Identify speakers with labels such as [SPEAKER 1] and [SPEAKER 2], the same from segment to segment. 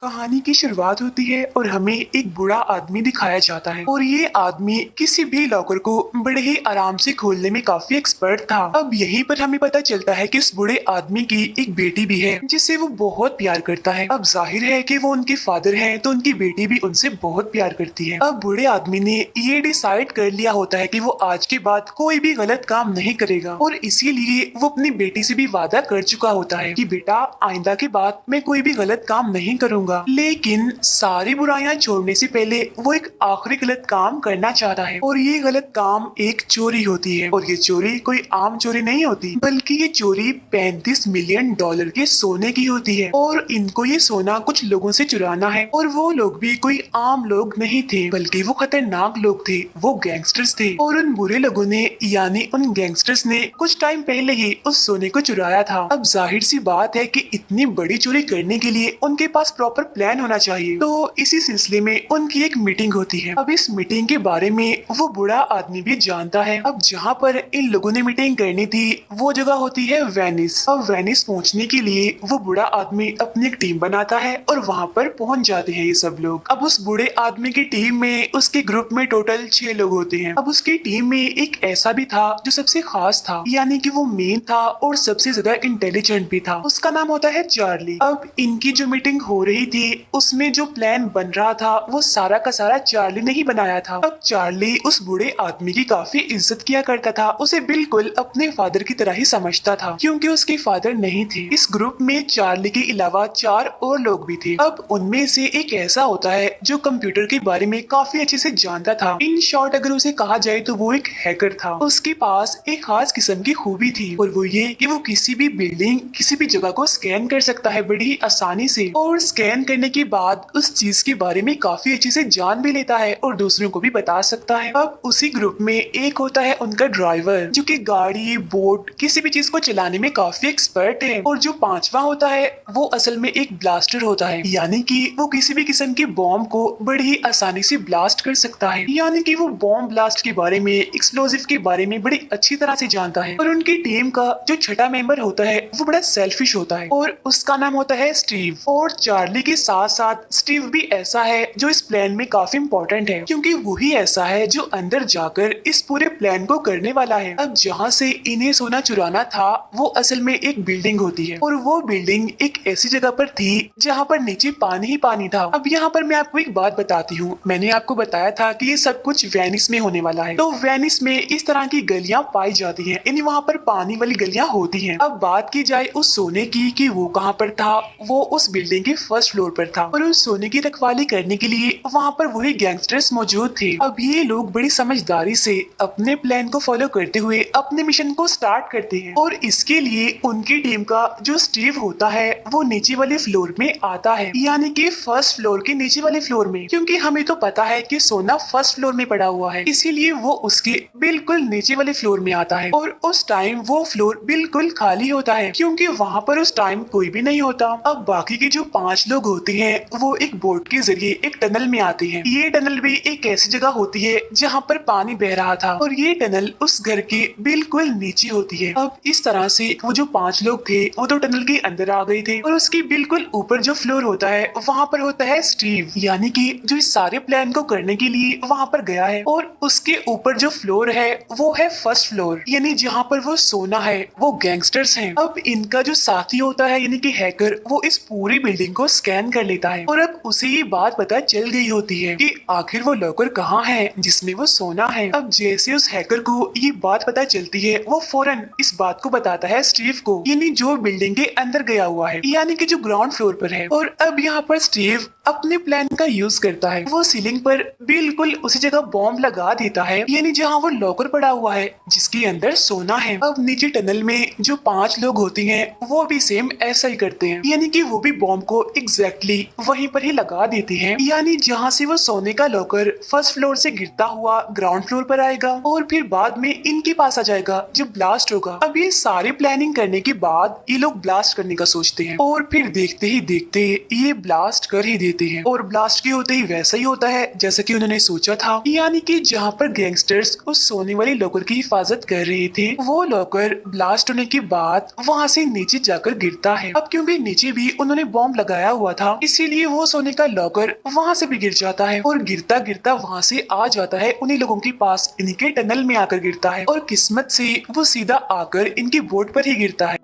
[SPEAKER 1] कहानी की शुरुआत होती है और हमें एक बूढ़ा आदमी दिखाया जाता है और ये आदमी किसी भी लॉकर को बड़े ही आराम से खोलने में काफी एक्सपर्ट था। अब यहीं पर हमें पता चलता है कि इस बूढ़े आदमी की एक बेटी भी है जिसे वो बहुत प्यार करता है। अब जाहिर है कि वो उनके फादर हैं, तो उनकी बेटी भी उनसे बहुत प्यार करती है। अब बूढ़े आदमी ने ये डिसाइड कर लिया होता है कि वो आज के बाद कोई भी गलत काम नहीं करेगा और इसीलिए वो अपनी बेटी से भी वादा कर चुका होता है कि बेटा आइंदा के बाद मैं कोई भी गलत काम नहीं करूंगा। लेकिन सारी बुराइयां छोड़ने से पहले वो एक आखिरी गलत काम करना चाहता है और ये गलत काम एक चोरी होती है। और ये चोरी कोई आम चोरी नहीं होती, बल्कि ये चोरी 35 मिलियन डॉलर के सोने की होती है। और इनको ये सोना कुछ लोगों से चुराना है और वो लोग भी कोई आम लोग नहीं थे, बल्कि वो खतरनाक लोग थे, वो गैंगस्टर्स थे। और उन बुरे लोगों ने यानी उन गैंगस्टर्स ने कुछ टाइम पहले ही उस सोने को चुराया था। अब जाहिर सी बात है कि इतनी बड़ी चोरी करने के लिए उनके पास प्रॉपर प्लान होना चाहिए। तो इसी सिलसिले में उनकी एक मीटिंग होती है। अब इस मीटिंग के बारे में वो बूढ़ा आदमी भी जानता है। अब जहाँ पर इन लोगों ने मीटिंग करनी थी वो जगह होती है वेनिस। अब वेनिस पहुँचने के लिए वो बूढ़ा आदमी अपनी एक टीम बनाता है और वहाँ पर पहुँच जाते हैं ये सब लोग। अब उस बूढ़े आदमी की टीम में उसके ग्रुप में टोटल 6 लोग होते हैं। अब उसकी टीम में एक ऐसा भी था जो सबसे खास था, यानी कि वो मेन था और सबसे ज्यादा इंटेलिजेंट भी था। उसका नाम होता है चार्ली। अब इनकी जो मीटिंग हो रही थी उसमें जो प्लान बन रहा था वो सारा का सारा चार्ली ने ही बनाया था। अब चार्ली उस बूढ़े आदमी की काफी इज्जत किया करता था, उसे बिल्कुल अपने फादर की तरह ही समझता था क्योंकि उसके फादर नहीं थे। इस ग्रुप में चार्ली के अलावा 4 और लोग भी थे। अब उनमें से एक ऐसा होता है जो कंप्यूटर के बारे में काफी अच्छे से जानता था। इन शॉर्ट अगर उसे कहा जाए तो वो एक हैकर था। उसके पास एक खास किस्म की खूबी थी और वो ये कि वो किसी भी बिल्डिंग किसी भी जगह को स्कैन कर सकता है बड़ी ही आसानी से, और स्कैन करने के बाद उस चीज के बारे में काफी अच्छे से जान भी लेता है और दूसरों को भी बता सकता है। अब उसी ग्रुप में एक होता है उनका ड्राइवर जो कि गाड़ी बोट किसी भी चीज को चलाने में काफी एक्सपर्ट है। और जो 5वां होता है वो असल में एक ब्लास्टर होता है, यानी कि वो किसी भी किस्म के बॉम्ब को बड़ी ही आसानी से ब्लास्ट कर सकता है, यानी कि वो बॉम्ब ब्लास्ट के बारे में एक्सप्लोजिव के बारे में बड़ी अच्छी तरह से जानता है। और उनकी टीम का जो 6ठा मेंबर होता है वो बड़ा सेल्फिश होता है और उसका नाम होता है स्टीव। और चार्ली के साथ साथ स्टीव भी ऐसा है जो इस प्लान में काफी इम्पोर्टेंट है क्योंकि वही ऐसा है जो अंदर जाकर इस पूरे प्लान को करने वाला है। अब जहाँ से इन्हें सोना चुराना था वो असल में एक बिल्डिंग होती है और वो बिल्डिंग एक ऐसी जगह पर थी जहाँ पर नीचे पानी ही पानी था। अब यहाँ पर मैं आपको एक बात बताती हूँ, मैंने आपको बताया था कि ये सब कुछ वेनिस में होने वाला है। तो वेनिस में इस तरह की गलियां पाई जाती हैं, यानी वहाँ पर पानी वाली गलियां होती हैं। अब बात की जाए उस सोने की कि वो कहाँ पर था, वो उस बिल्डिंग के फर्स्ट फ्लोर पर था और उस सोने की रखवाली करने के लिए वहाँ पर वही गैंगस्टर्स मौजूद थे। अब ये लोग बड़ी समझदारी से अपने प्लान को फॉलो करते हुए अपने मिशन को स्टार्ट करते हैं और इसके लिए उनकी टीम का जो स्टीव होता है वो नीचे वाले फ्लोर में आता है, यानी कि फर्स्ट फ्लोर के नीचे वाले फ्लोर में, क्योंकि हमें तो पता है कि सोना फर्स्ट फ्लोर में पड़ा हुआ है, इसीलिए वो उसके बिल्कुल नीचे वाले फ्लोर में आता है। और उस टाइम वो फ्लोर बिल्कुल खाली होता है क्योंकि वहाँ पर उस टाइम कोई भी नहीं होता। अब बाकी के जो 5 लोग होते हैं वो एक बोट के जरिए एक टनल में आते हैं। ये टनल भी एक ऐसी जगह होती है जहाँ पर पानी बह रहा था और ये टनल उस घर के बिल्कुल नीचे होती है। अब इस तरह से वो जो 5 लोग थे वो तो टनल के अंदर आ गए थे और उसके बिल्कुल ऊपर जो फ्लोर होता है वहाँ पर होता है स्टीव, यानी कि जो इस सारे प्लान को करने के लिए वहाँ पर गया है। और उसके ऊपर जो फ्लोर है वो है फर्स्ट फ्लोर, यानी जहाँ पर वो सोना है वो गैंगस्टर्स हैं। अब इनका जो साथी होता है यानी कि हैकर, वो इस पूरी बिल्डिंग को स्कैन कर लेता है और अब उसे ये बात पता चल गई होती है कि आखिर वो लॉकर कहाँ है जिसमें वो सोना है। अब जैसे उस हैकर को ये बात पता चलती है वो फौरन इस बात को बताता है स्टीव को, यानी जो बिल्डिंग के अंदर गया हुआ है, यानी कि जो ग्राउंड फ्लोर पर है। और अब यहाँ पर स्टीव अपने प्लान का यूज करता है, वो सीलिंग पर बिल्कुल उसी जगह बॉम्ब लगा देता है, यानी जहाँ वो लॉकर पड़ा हुआ है जिसके अंदर सोना है। अब नीचे टनल में जो 5 लोग होते हैं वो भी सेम ऐसा ही करते हैं, यानी कि वो भी बॉम्ब को एग्जैक्टली वहीं पर ही लगा देते हैं, यानी जहाँ से वो सोने का लॉकर फर्स्ट फ्लोर से गिरता हुआ ग्राउंड फ्लोर पर आएगा और फिर बाद में इनके पास आ जाएगा जब ब्लास्ट होगा। अब ये सारी प्लानिंग करने के बाद ये लोग ब्लास्ट करने का सोचते हैं और फिर देखते ही देखते ये ब्लास्ट कर ही देते हैं और ब्लास्ट के होते ही वैसा ही होता है जैसा कि उन्होंने सोचा था, यानी कि जहाँ पर गैंगस्टर्स उस सोने वाली लॉकर की हिफाजत कर रहे थे वो लॉकर ब्लास्ट होने के बाद वहाँ से नीचे जाकर गिरता है। अब क्योंकि नीचे भी उन्होंने बॉम्ब लगाया हुआ हुआ था, इसीलिए वो सोने का लॉकर वहाँ से भी गिर जाता है और गिरता गिरता वहाँ से आ जाता है उन्हीं लोगों के पास, इनके टनल में आकर गिरता है और किस्मत से वो सीधा आकर इनकी बोट पर ही गिरता है।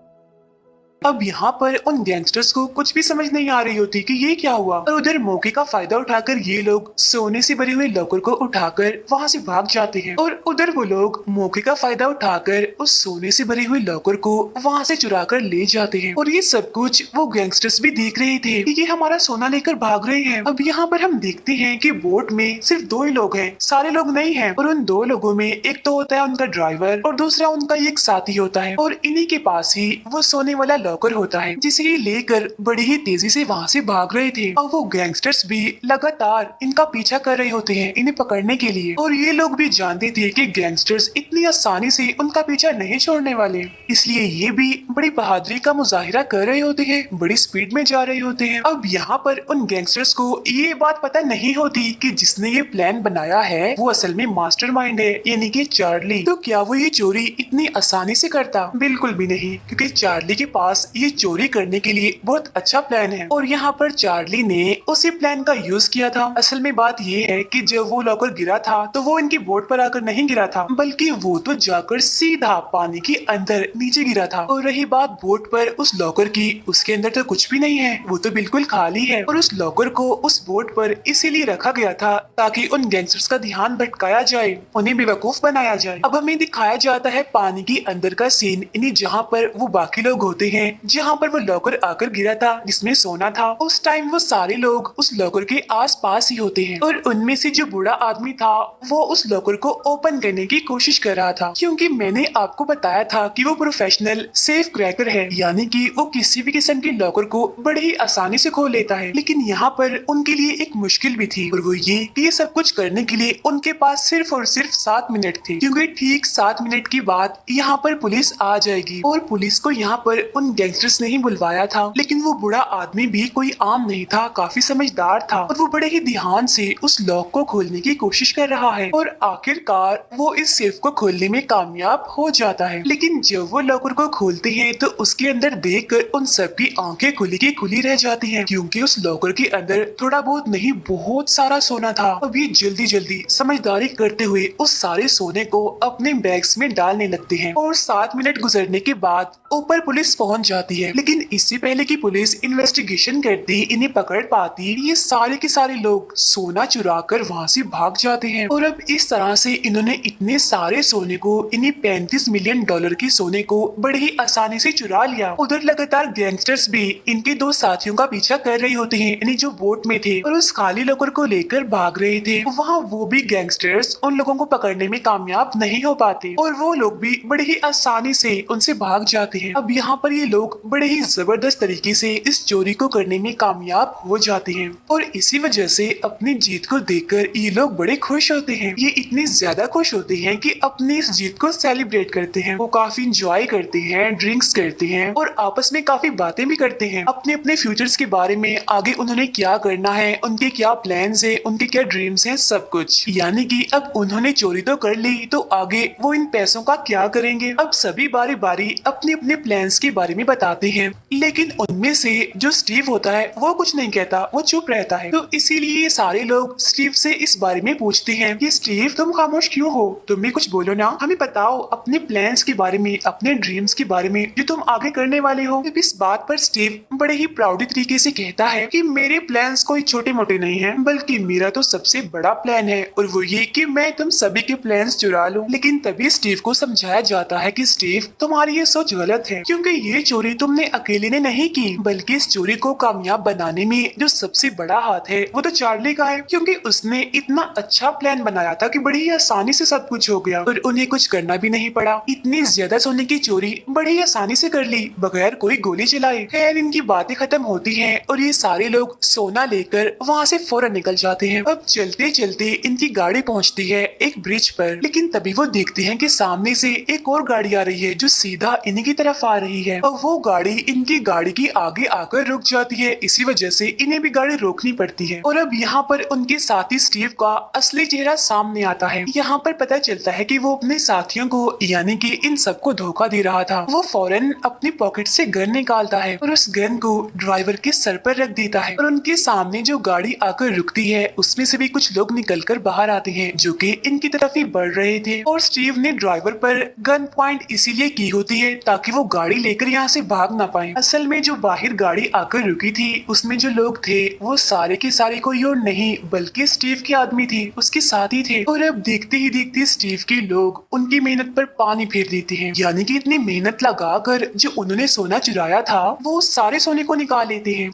[SPEAKER 1] अब यहाँ पर उन गैंगस्टर्स को कुछ भी समझ नहीं आ रही होती कि ये क्या हुआ, और उधर मौके का फायदा उठाकर ये लोग सोने से भरे हुए लॉकर को उठाकर वहाँ से भाग जाते हैं और उधर वो लोग मौके का फायदा उठाकर उस सोने से भरे हुए लॉकर को वहाँ से चुरा कर ले जाते हैं। और ये सब कुछ वो गैंगस्टर्स भी देख रहे थे कि ये हमारा सोना लेकर भाग रहे हैं। अब यहाँ पर हम देखते हैं कि बोट में सिर्फ 2 ही लोग हैं, सारे लोग नहीं हैं, और उन 2 लोगों में एक तो होता है उनका ड्राइवर और दूसरा उनका एक साथी होता है, और इन्हीं के पास ही वो सोने वाला लॉकर होता है जिसे ये लेकर बड़ी ही तेजी से वहाँ से भाग रहे थे। और वो गैंगस्टर्स भी लगातार इनका पीछा कर रहे होते हैं इन्हें पकड़ने के लिए, और ये लोग भी जानते थे कि गैंगस्टर्स इतनी आसानी से उनका पीछा नहीं छोड़ने वाले, इसलिए ये भी बड़ी बहादुरी का मुजाहिरा कर रहे होते हैं, बड़ी स्पीड में जा रहे होते हैं। अब यहाँ पर उन गैंगस्टर्स को ये बात पता नहीं होती कि जिसने ये प्लान बनाया है वो असल में मास्टरमाइंड है, यानी कि चार्ली। तो क्या वो ये चोरी इतनी आसानी से करता? बिल्कुल भी नहीं, क्योंकि चार्ली के पास ये चोरी करने के लिए बहुत अच्छा प्लान है और यहाँ पर चार्ली ने उसी प्लान का यूज किया था। असल में बात ये है कि जब वो लॉकर गिरा था तो वो इनकी बोट पर आकर नहीं गिरा था, बल्कि वो तो जाकर सीधा पानी के अंदर नीचे गिरा था। और रही बात बोट पर उस लॉकर की, उसके अंदर तो कुछ भी नहीं है, वो तो बिल्कुल खाली है, और उस लॉकर को उस बोट पर इसीलिए रखा गया था ताकि उन गैंगस्टर्स का ध्यान भटकाया जाए, उन्हें बेवकूफ बनाया जाए। अब हमें दिखाया जाता है पानी के अंदर का सीन, यानी जहाँ पर वो बाकी लोग होते हैं, जहाँ पर वो लॉकर आकर गिरा था जिसमें सोना था, उस टाइम वो सारे लोग उस लॉकर के आसपास ही होते हैं, और उनमें से जो बूढ़ा आदमी था वो उस लॉकर को ओपन करने की कोशिश कर रहा था, क्योंकि मैंने आपको बताया था कि वो प्रोफेशनल सेफ क्रैकर है, यानी कि वो किसी भी किस्म के लॉकर को बड़ी ही आसानी से खोल लेता है। लेकिन यहाँ पर उनके लिए एक मुश्किल भी थी, और वो ये सब कुछ करने के लिए उनके पास सिर्फ और सिर्फ 7 मिनट थे, क्योंकि ठीक 7 मिनट के बाद यहाँ पर पुलिस आ जाएगी। और पुलिस को यहाँ पर उन गैंगस्टर्स ने ही बुलवाया था, लेकिन वो बूढ़ा आदमी भी कोई आम नहीं था, काफी समझदार था, और वो बड़े ही ध्यान से उस लॉक को खोलने की कोशिश कर रहा है, और आखिरकार वो इस सेफ को खोलने में कामयाब हो जाता है। लेकिन जब वो लॉकर को खोलते हैं तो उसके अंदर देखकर उन सबकी आंखें खुली की खुली रह जाती हैं, क्योंकि उस लॉकर के अंदर थोड़ा बहुत नहीं बहुत सारा सोना था। अब ये जल्दी जल्दी समझदारी करते हुए उस सारे सोने को अपने बैग्स में डालने लगते हैं, और 7 मिनट गुजरने के बाद ऊपर पुलिस पहुंच जाती है। लेकिन इससे पहले कि पुलिस इन्वेस्टिगेशन करती इन्हें पकड़ पाती, ये सारे के सारे लोग सोना चुरा कर वहाँ से भाग जाते हैं। और अब इस तरह से इन्होंने इतने सारे सोने को, इन्हें $35 मिलियन के सोने को बड़े ही आसानी से चुरा लिया। उधर लगातार गैंगस्टर्स भी इनके 2 साथियों का पीछा कर रहे होते हैं, यानी जो बोट में थे और उस खाली लॉकर को लेकर भाग रहे थे। वहाँ वो भी गैंगस्टर्स उन लोगों को पकड़ने में कामयाब नहीं हो पाते, और वो लोग भी बड़े ही आसानी से उनसे भाग जाते हैं। अब यहाँ पर ये लोग बड़े ही जबरदस्त तरीके से इस चोरी को करने में कामयाब हो जाते हैं, और इसी वजह से अपनी जीत को देखकर ये लोग बड़े खुश होते हैं। ये इतने ज्यादा खुश होते हैं कि अपनी इस जीत को सेलिब्रेट करते हैं, वो काफी इंजॉय करते हैं, ड्रिंक्स करते हैं, और आपस में काफी बातें भी करते हैं अपने अपने फ्यूचर्स के बारे में, आगे उन्होंने क्या करना है, उनके क्या प्लान्स है, उनके क्या ड्रीम्स हैं, सब कुछ। यानी कि अब उन्होंने चोरी तो कर ली, तो आगे वो इन पैसों का क्या करेंगे। अब सभी बारी बारी अपने अपने प्लान्स के बारे में बताते हैं, लेकिन उनमें से जो स्टीव होता है वो कुछ नहीं कहता, वो चुप रहता है। तो इसीलिए सारे लोग स्टीव से इस बारे में पूछते हैं कि स्टीव तुम खामोश क्यों हो, तुम भी कुछ बोलो ना, हमें बताओ अपने प्लान्स के बारे में, अपने ड्रीम्स के बारे में जो तुम आगे करने वाले हो। इस बात पर स्टीव बड़े ही प्राउडी तरीके से कहता है कि मेरे प्लान्स कोई छोटे मोटे नहीं है, बल्कि मेरा तो सबसे बड़ा प्लान है, और वो ये कि मैं तुम सभी के प्लान्स चुरा लूं। लेकिन तभी स्टीव को समझाया जाता है कि स्टीव तुम्हारी ये सोच गलत है, क्योंकि ये चोरी तुमने अकेले ने नहीं की, बल्कि इस चोरी को कामयाब बनाने में जो सबसे बड़ा हाथ है वो तो चार्ली का है, क्योंकि उसने इतना अच्छा प्लान बनाया था कि बड़ी ही आसानी से सब कुछ हो गया, और उन्हें कुछ करना भी नहीं पड़ा। इतनी ज्यादा सोने की चोरी बड़ी आसानी से कर ली बगैर कोई गोली चलाए। खैर इनकी बातें खत्म होती हैं और ये सारे लोग सोना लेकर वहाँ से फौरन निकल जाते हैं। अब चलते चलते इनकी गाड़ी पहुँचती है एक ब्रिज पर, लेकिन तभी वो देखते हैं कि सामने से एक और गाड़ी आ रही है जो सीधा इन्हीं की तरफ आ रही है, और वो गाड़ी इनकी गाड़ी की आगे आकर रुक जाती है। इसी वजह से इन्हें भी गाड़ी रोकनी पड़ती है और अब यहाँ पर उनके साथी स्टीव का असली चेहरा सामने आता है। यहाँ पर पता चलता है कि वो अपने साथियों को यानी कि इन सबको धोखा दे रहा था। वो फौरन अपनी पॉकेट से गन निकालता है और उस गन को ड्राइवर के सर पर रख देता है और उनके सामने जो गाड़ी आकर रुकती है उसमें से भी कुछ लोग निकलकर बाहर आते हैं जो कि इनकी तरफ ही बढ़ रहे थे। और स्टीव ने ड्राइवर पर गन पॉइंट इसीलिए की होती है ताकि वो गाड़ी लेकर यहाँ से भाग ना पाए। असल में जो बाहर गाड़ी आकर रुकी थी उसमें जो लोग थे वो सारे के सारे कोई और नहीं बल्कि स्टीव के आदमी थे, उसके साथी थे। और अब देखते ही देखते स्टीव के लोग उनकी मेहनत पर पानी फेर देते हैं, यानी कि इतनी मेहनत लगाकर जो उन्होंने सोना चुराया था वो सारे सोने को निकाल लेते हैं।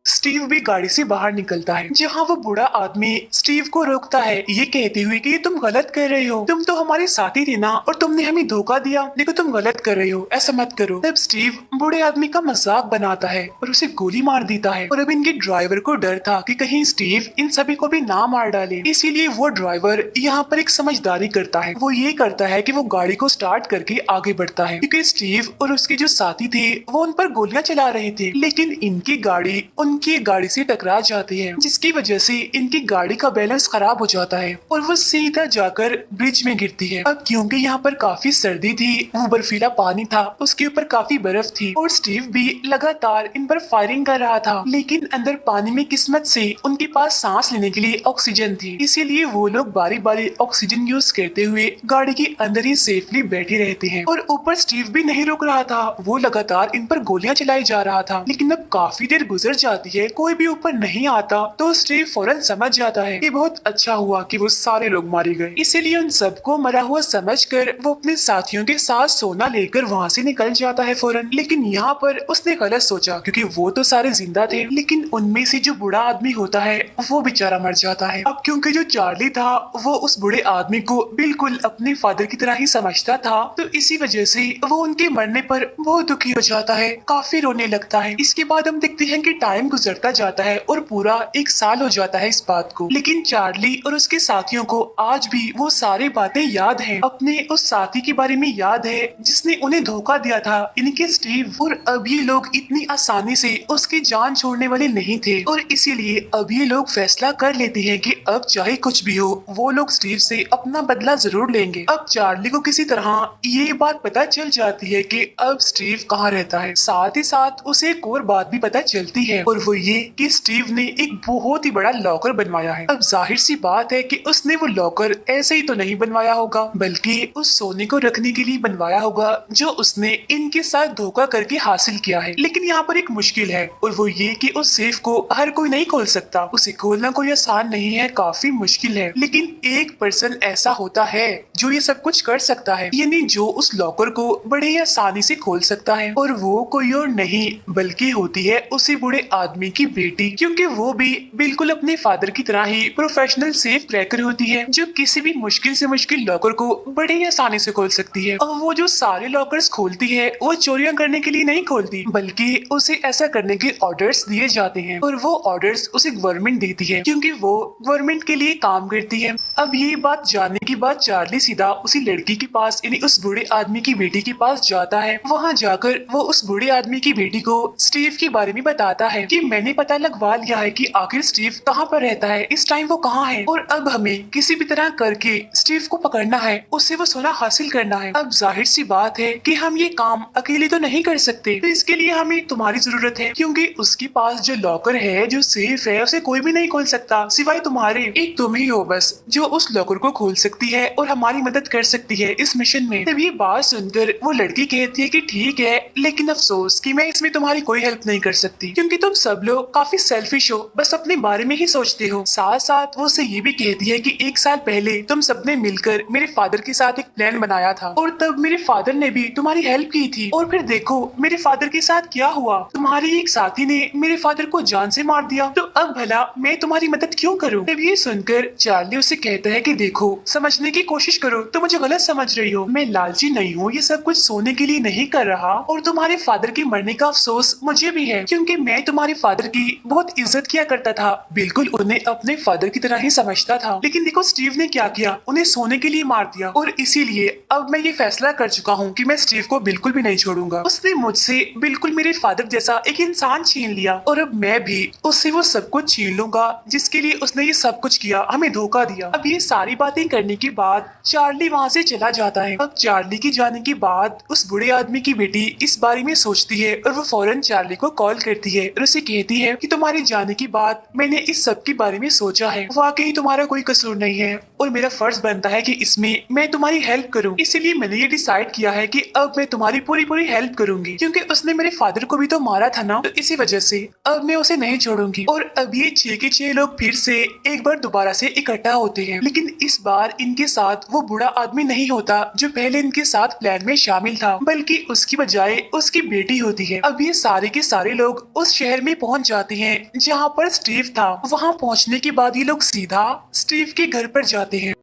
[SPEAKER 1] स्टीव भी गाड़ी से बाहर निकलता है जहाँ वो बूढ़ा आदमी स्टीव को रोकता है ये कहते हुए कि तुम गलत कर रहे हो, तुम तो हमारे साथी थे ना और तुमने हमें धोखा दिया, देखो तुम गलत कर रहे हो, ऐसा मत करो। तब स्टीव बूढ़े आदमी का मजाक बनाता है और उसे गोली मार देता है। और अब इनके ड्राइवर को डर था कि कहीं स्टीव इन सभी को भी ना मार डाले, इसीलिए वो ड्राइवर यहाँ पर एक समझदारी करता है। वो ये करता है कि वो गाड़ी को स्टार्ट करके आगे बढ़ता है क्योंकि स्टीव और उसके जो साथी थे वो उन पर गोलियां चला रहे थे, लेकिन इनकी गाड़ी उनकी गाड़ी से टकरा जाती है जिसकी वजह से इनकी गाड़ी का बैलेंस खराब हो जाता है और वो सीधा जाकर ब्रिज में गिरती है। अब क्योंकि यहाँ पर काफी सर्दी थी, वो बर्फीला पानी था, उसके ऊपर काफी बर्फ थी और स्टीव भी लगातार इन पर फायरिंग कर रहा था, लेकिन अंदर पानी में किस्मत से उनके पास सांस लेने के लिए ऑक्सीजन थी, इसीलिए वो लोग बारी बारी ऑक्सीजन यूज करते हुए गाड़ी के अंदर ही सेफली बैठे रहते हैं। और ऊपर स्टीव भी नहीं रुक रहा था, वो लगातार इन पर गोलियां चलाई जा रहा था। लेकिन अब काफी देर गुजर जाती है, कोई भी ऊपर नहीं आता तो स्टीव फौरन समझ जाता है कि बहुत अच्छा हुआ कि वो सारे लोग मारे गए, इसीलिए उन सबको मरा हुआ समझकर वो अपने साथियों के साथ सोना लेकर वहाँ से निकल जाता है फौरन। लेकिन यहाँ पर उसने गलत सोचा क्योंकि वो तो सारे जिंदा थे, लेकिन उनमें से जो बूढ़ा आदमी होता है वो बेचारा मर जाता है। अब क्योंकि जो चार्ली था वो उस बूढ़े आदमी को बिल्कुल अपने फादर की तरह ही समझता था, तो इसी वजह से वो उनके मरने पर बहुत दुखी हो जाता है, काफी रोने लगता है। इसके बाद हम देखते हैं कि टाइम गुजरता जाता है और पूरा 1 साल हो जाता है इस बात को, लेकिन चार्ली और उसके साथियों को आज भी वो सारी बातें याद हैं, अपने उस साथी के बारे में याद है जिसने उन्हें धोखा दिया था, इनके स्टीव। और अब ये लोग इतनी आसानी से उसकी जान छोड़ने वाले नहीं थे और इसीलिए अब ये लोग फैसला कर लेते हैं कि अब चाहे कुछ भी हो वो लोग स्टीव से अपना बदला जरूर लेंगे। अब चार्ली को किसी तरह ये बात पता चल जाती है कि अब स्टीव कहाँ रहता है, साथ ही साथ उसे एक और बात भी पता चलती है और वो ये कि स्टीव ने एक बहुत ही बड़ा लॉकर बनवाया है। अब जाहिर सी बात है कि उसने वो लॉकर ऐसे ही तो नहीं बनवाया होगा, बल्कि उस सोने को रखने के लिए बनवाया होगा जो उसने इनके साथ धोखा करके हासिल किया है। लेकिन यहाँ पर एक मुश्किल है और वो ये कि उस सेफ को हर कोई नहीं खोल सकता, उसे खोलना कोई आसान नहीं है, काफी मुश्किल है। लेकिन एक पर्सन ऐसा होता है जो ये सब कुछ कर सकता है, यानी जो उस लॉकर को बड़े ही आसानी से खोल सकता है, और वो कोई और नहीं बल्कि होती है उसी बूढ़े आदमी की बेटी, क्योंकि वो भी बिल्कुल अपने फादर की तरह ही प्रोफेशनल सेफ क्रैकर होती है जो किसी भी मुश्किल से मुश्किल लॉकर को बड़े ही आसानी से खोल सकती है। और वो जो सारे लॉकर्स खोलती है वो चोरियां करने के लिए नहीं खोलती, बल्कि उसे ऐसा करने के ऑर्डर्स दिए जाते हैं और वो ऑर्डर्स उसे गवर्नमेंट देती है क्योंकि वो गवर्नमेंट के लिए काम करती है। अब ये बात जानने के बाद चार्ली सीधा उसी लड़की के पास यानी उस बूढ़े आदमी की बेटी के पास जाता है। वहाँ जाकर वो उस बूढ़े आदमी की बेटी को स्टीव के बारे में बताता है कि मैंने पता लगवा लिया है कि आखिर स्टीव कहाँ पर रहता है, इस टाइम वो कहाँ है, और अब हमें किसी भी तरह करके स्टीव को पकड़ना है, उससे वो सोना हासिल करना है। अब जाहिर सी बात है कि हम ये काम अकेले तो नहीं कर सकते, तो इसके लिए हमें तुम्हारी जरूरत है क्योंकि उसके पास जो लॉकर है, जो सेफ है, उसे कोई भी नहीं खोल सकता सिवाय तुम्हारे। एक तुम ही हो बस जो उस लॉकर को खोल सकती है और हमारी मदद कर सकती है इस मिशन में। तब ये बात सुनकर वो लड़की कहती है कि ठीक है, लेकिन अफसोस कि मैं इसमें तुम्हारी कोई हेल्प नहीं कर सकती क्योंकि तुम सब लोग काफी सेल्फिश हो, बस अपने बारे में ही सोचते हो। साथ साथ वो उसे ये भी कहती है कि 1 साल पहले तुम सबने मिलकर मेरे फादर के साथ एक प्लान बनाया था और तब मेरे फादर ने भी तुम्हारी हेल्प की थी, और फिर देखो मेरे फादर के साथ क्या हुआ, तुम्हारी एक साथी ने मेरे फादर को जान से मार दिया, तो अब भला मैं तुम्हारी मदद क्यों करूं? तब ये सुनकर चार्ली उसे कहता है कि देखो समझने की कोशिश करो, तो मुझे गलत समझ रही हो, मैं लालची नहीं हूँ, ये सब कुछ सोने के लिए नहीं कर रहा, और तुम्हारे फादर के मरने का अफसोस मुझे भी है क्योंकि मैं तुम्हारी अपने फादर की बहुत इज्जत किया करता था, बिल्कुल उन्हें अपने फादर की तरह ही समझता था। लेकिन देखो स्टीव ने क्या किया, उन्हें सोने के लिए मार दिया। और इसीलिए अब मैं ये फैसला कर चुका हूँ कि मैं स्टीव को बिल्कुल भी नहीं छोड़ूंगा। उसने मुझसे बिल्कुल मेरे फादर जैसा एक इंसान छीन लिया और अब मैं भी उससे वो सब कुछ छीन लूंगा जिसके लिए उसने ये सब कुछ किया, हमें धोखा दिया। अब ये सारी बातें करने के बाद चार्ली वहाँ से चला जाता है। अब चार्ली के जाने के बाद उस बूढ़े आदमी की बेटी इस बारे में सोचती है और वो फौरन चार्ली को कॉल करती है और उसे कहती है कि तुम्हारे जाने के बाद मैंने इस सब के बारे में सोचा है, वाकई तुम्हारा कोई कसूर नहीं है और मेरा फर्ज बनता है कि इसमें मैं तुम्हारी हेल्प करूं। इसीलिए मैंने ये डिसाइड किया है कि अब मैं तुम्हारी पूरी पूरी हेल्प करूंगी, क्योंकि उसने मेरे फादर को भी तो मारा था ना, तो इसी वजह से अब मैं उसे नहीं छोड़ूंगी। और अब ये 6 के 6 लोग फिर से एक बार दोबारा से इकट्ठा होते हैं, लेकिन इस बार इनके साथ वो बूढ़ा आदमी नहीं होता जो पहले इनके साथ प्लान में शामिल था, बल्कि उसकी बजाय उसकी बेटी होती है। अब ये सारे के सारे लोग उस शहर में पहुंच जाते हैं जहाँ पर स्टीव था। वहाँ पहुँचने के बाद ये लोग सीधा स्टीव के घर पर जाते हैं।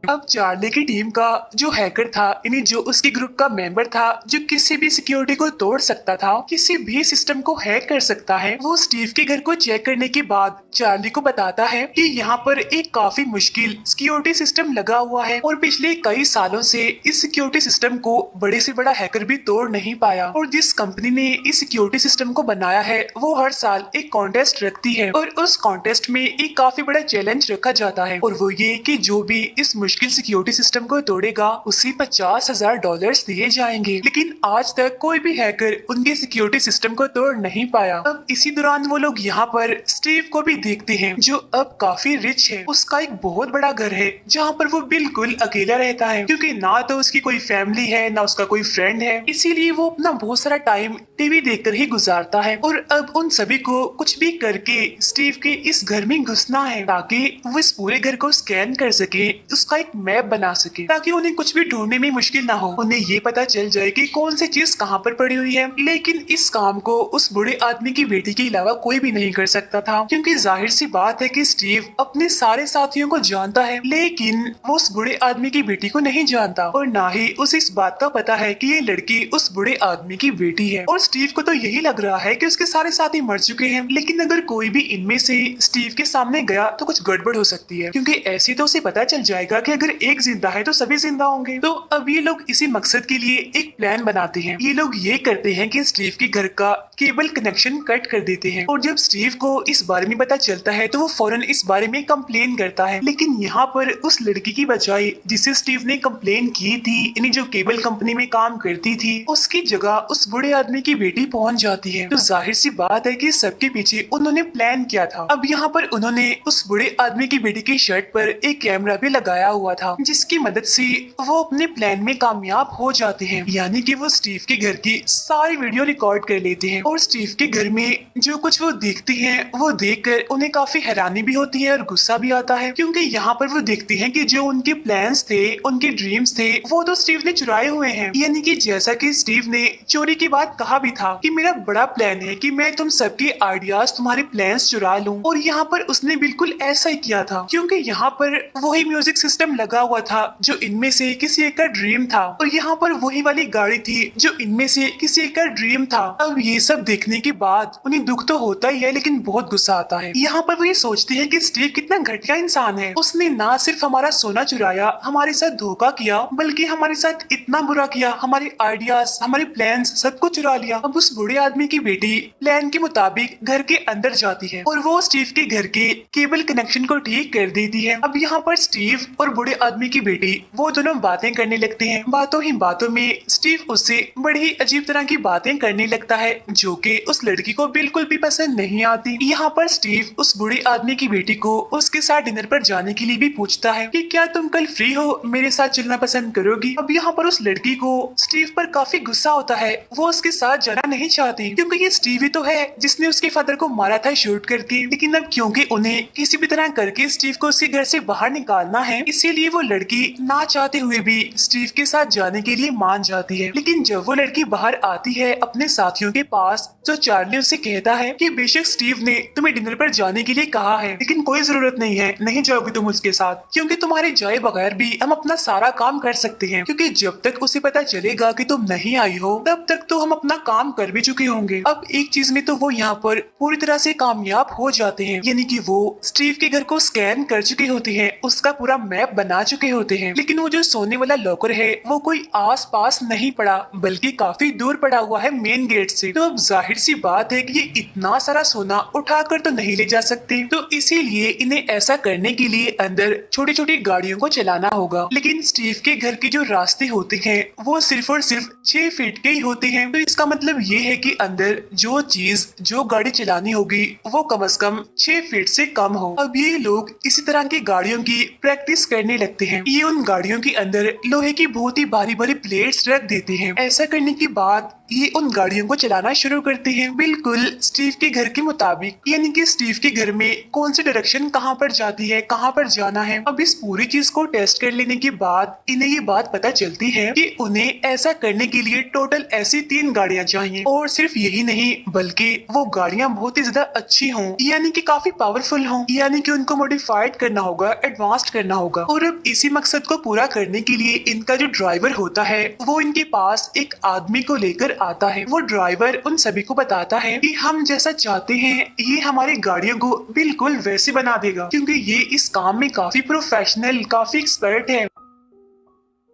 [SPEAKER 1] अब चार्ली की टीम का जो हैकर था, यानी जो उसके ग्रुप का मेंबर था, जो किसी भी सिक्योरिटी को तोड़ सकता था, किसी भी सिस्टम को हैक कर सकता है, वो स्टीव के घर को चेक करने के बाद चार्ली को बताता है कि यहाँ पर एक काफी मुश्किल सिक्योरिटी सिस्टम लगा हुआ है और पिछले कई सालों से इस सिक्योरिटी सिस्टम को बड़े से बड़ा हैकर भी तोड़ नहीं पाया। और जिस कंपनी ने इस सिक्योरिटी सिस्टम को बनाया है वो हर साल एक कॉन्टेस्ट रखती है और उस कॉन्टेस्ट में एक काफी बड़ा चैलेंज रखा जाता है और वो ये कि जो भी इस मुश्किल सिक्योरिटी सिस्टम को तोड़ेगा उसे $50,000 दिए जाएंगे। लेकिन आज तक कोई भी हैकर उनके सिक्योरिटी सिस्टम को तोड़ नहीं पाया। अब इसी दौरान वो लोग यहाँ पर स्टीव को भी देखते हैं जो अब काफी रिच है। उसका एक बहुत बड़ा घर है जहाँ पर वो बिल्कुल अकेला रहता है, क्योंकि ना तो उसकी कोई फैमिली है ना उसका कोई फ्रेंड है। इसीलिए वो अपना बहुत सारा टाइम टीवी देखकर ही गुजारता है। और अब उन सभी को कुछ भी करके स्टीव के इस घर में घुसना है ताकि वो इस पूरे घर को स्कैन कर सके, उसका एक मैप बना सके, ताकि उन्हें कुछ भी ढूंढने में मुश्किल ना हो, उन्हें ये पता चल जाए कि कौन सी चीज कहाँ पर पड़ी हुई है। लेकिन इस काम को उस बूढ़े आदमी की बेटी के अलावा कोई भी नहीं कर सकता था, क्योंकि जाहिर सी बात है कि स्टीव अपने सारे साथियों को जानता है, लेकिन वो उस बूढ़े आदमी की बेटी को नहीं जानता और ना ही उसे इस बात का पता है कि ये लड़की उस बूढ़े आदमी की बेटी है। और स्टीव को तो यही लग रहा है कि उसके सारे साथी मर चुके हैं, लेकिन अगर कोई भी इनमें से स्टीव के सामने गया तो कुछ गड़बड़ हो सकती है, क्योंकि ऐसे तो उसे पता चल जाएगा कि अगर एक जिंदा है तो सभी जिंदा होंगे। तो अब ये लोग इसी मकसद के लिए एक प्लान बनाते हैं। ये लोग ये करते हैं कि स्टीव के घर का केबल कनेक्शन कट कर देते हैं और जब स्टीव को इस बारे में पता चलता है तो वो फौरन इस बारे में कंप्लेन करता है। लेकिन यहाँ पर उस लड़की की बजाय जिसे स्टीव ने कंप्लेन की थी, यानी जो केबल कंपनी में काम करती थी, उसकी जगह उस बूढ़े आदमी की बेटी पहुंच जाती है। तो जाहिर सी बात है कि सबके पीछे उन्होंने प्लान किया था। अब यहाँ पर उन्होंने उस बूढ़े आदमी की बेटी की शर्ट पर एक कैमरा भी लगाया हुआ था, जिसकी मदद से वो अपने प्लान में कामयाब हो जाते हैं, यानी कि वो स्टीव के घर की सारी वीडियो रिकॉर्ड कर लेते हैं। और स्टीव के घर में जो कुछ वो देखते हैं वो देखकर उन्हें काफी हैरानी भी होती है और गुस्सा भी आता है, क्योंकि यहाँ पर वो देखते हैं कि जो उनके प्लान्स थे, उनके ड्रीम्स थे, वो तो स्टीव ने चुराए हुए हैं। यानी कि जैसा कि स्टीव ने चोरी के बाद कहा भी था कि मेरा बड़ा प्लान है कि मैं तुम सबके आइडियाज, तुम्हारे प्लान्स चुरा लूं, और यहाँ पर उसने बिल्कुल ऐसा ही किया था, क्योंकि यहाँ पर वही म्यूजिक सिस्टम लगा हुआ था जो इनमें से किसी एक का ड्रीम था, और यहाँ पर वही वाली गाड़ी थी जो इनमें से किसी एक का ड्रीम था। अब ये सब देखने के बाद उन्हें दुख तो होता ही है, लेकिन बहुत गुस्सा आता है। यहाँ पर वो ये सोचते हैं कि स्टीव कितना घटिया इंसान है, उसने ना सिर्फ हमारा सोना चुराया, हमारे साथ धोखा किया, बल्कि हमारे साथ इतना बुरा किया, हमारे आइडियाज, हमारे प्लान्स सब कुछ चुरा लिया। अब उस बूढ़े आदमी की बेटी प्लान के मुताबिक घर के अंदर जाती है और वो स्टीव के घर के केबल कनेक्शन को ठीक कर देती है। अब यहाँ पर स्टीव और बूढ़े आदमी की बेटी वो दोनों बातें करने लगते हैं। बातों ही बातों में स्टीव उससे बड़ी अजीब तरह की बातें करने लगता है जो कि उस लड़की को बिल्कुल भी पसंद नहीं आती। यहाँ पर स्टीव उस बूढ़े आदमी की बेटी को उसके साथ डिनर पर जाने के लिए भी पूछता है कि क्या तुम कल फ्री हो, मेरे साथ चलना पसंद करोगी। अब यहाँ पर उस लड़की को स्टीव पर काफी गुस्सा होता है, वो उसके साथ जाना नहीं चाहती, क्योंकि ये स्टीव ही तो है जिसने उसके फादर को मारा था शूट करके। लेकिन अब क्योंकि उन्हें किसी भी तरह करके स्टीव को उसके घर से बाहर निकालना है, इसीलिए वो लड़की ना चाहते हुए भी स्टीव के साथ जाने के लिए मान जाती है। लेकिन जब वो लड़की बाहर आती है अपने साथियों के पास, तो चार्ली उसे कहता है कि बेशक स्टीव ने तुम्हें डिनर पर जाने के लिए कहा है, लेकिन कोई जरूरत नहीं है, नहीं जाओगे तुम उसके साथ, क्योंकि तुम्हारे जाए बगैर भी हम अपना सारा काम कर सकते हैं, क्योंकि जब तक उसे पता चलेगा कि तुम नहीं आई हो तब तक तो हम अपना काम कर भी चुके होंगे। अब एक चीज में तो वो यहाँ पर पूरी तरह से कामयाब हो जाते हैं, यानी कि वो स्टीव के घर को स्कैन कर चुके होते हैं, उसका पूरा मैप बना चुके होते हैं। लेकिन वो जो सोने वाला लॉकर है वो कोई आस पास नहीं पड़ा, बल्कि काफी दूर पड़ा हुआ है मेन गेट से। तो अब जाहिर सी बात है कि ये इतना सारा सोना उठाकर तो नहीं ले जा सकते, तो इसीलिए इन्हें ऐसा करने के लिए अंदर छोटी छोटी गाड़ियों को चलाना होगा। लेकिन स्टीव के घर के जो रास्ते होते हैं वो सिर्फ और सिर्फ 6 फीट के ही होते हैं, तो इसका मतलब ये है कि अंदर जो गाड़ी चलानी होगी वो कम से कम 6 फीट से कम हो। अब ये लोग इसी तरह की गाड़ियों की प्रैक्टिस करने लगते हैं। ये उन गाड़ियों के अंदर लोहे की बहुत ही भारी भारी प्लेट्स रख देते हैं। ऐसा करने के बाद ये उन गाड़ियों को चलाना शुरू करते हैं, बिल्कुल स्टीव के घर के मुताबिक, यानी कि स्टीव के घर में कौन सी डायरेक्शन कहाँ पर जाती है, कहाँ पर जाना है। अब इस पूरी चीज को टेस्ट कर लेने के बाद इन्हें ये बात पता चलती है कि उन्हें ऐसा करने के लिए टोटल ऐसी 3 गाड़ियां चाहिए, और सिर्फ यही नहीं बल्कि वो गाड़ियां बहुत ही ज्यादा अच्छी हों, यानी कि काफी पावरफुल हों, यानी कि उनको मॉडिफाइड करना होगा, एडवांस्ड करना होगा। और अब इसी मकसद को पूरा करने के लिए इनका जो ड्राइवर होता है वो इनके पास एक आदमी को लेकर आता है। वो ड्राइवर उन सभी को बताता है कि हम जैसा चाहते हैं ये हमारी गाड़ियों को बिल्कुल वैसे बना देगा, क्योंकि ये इस काम में काफी प्रोफेशनल, काफी एक्सपर्ट है।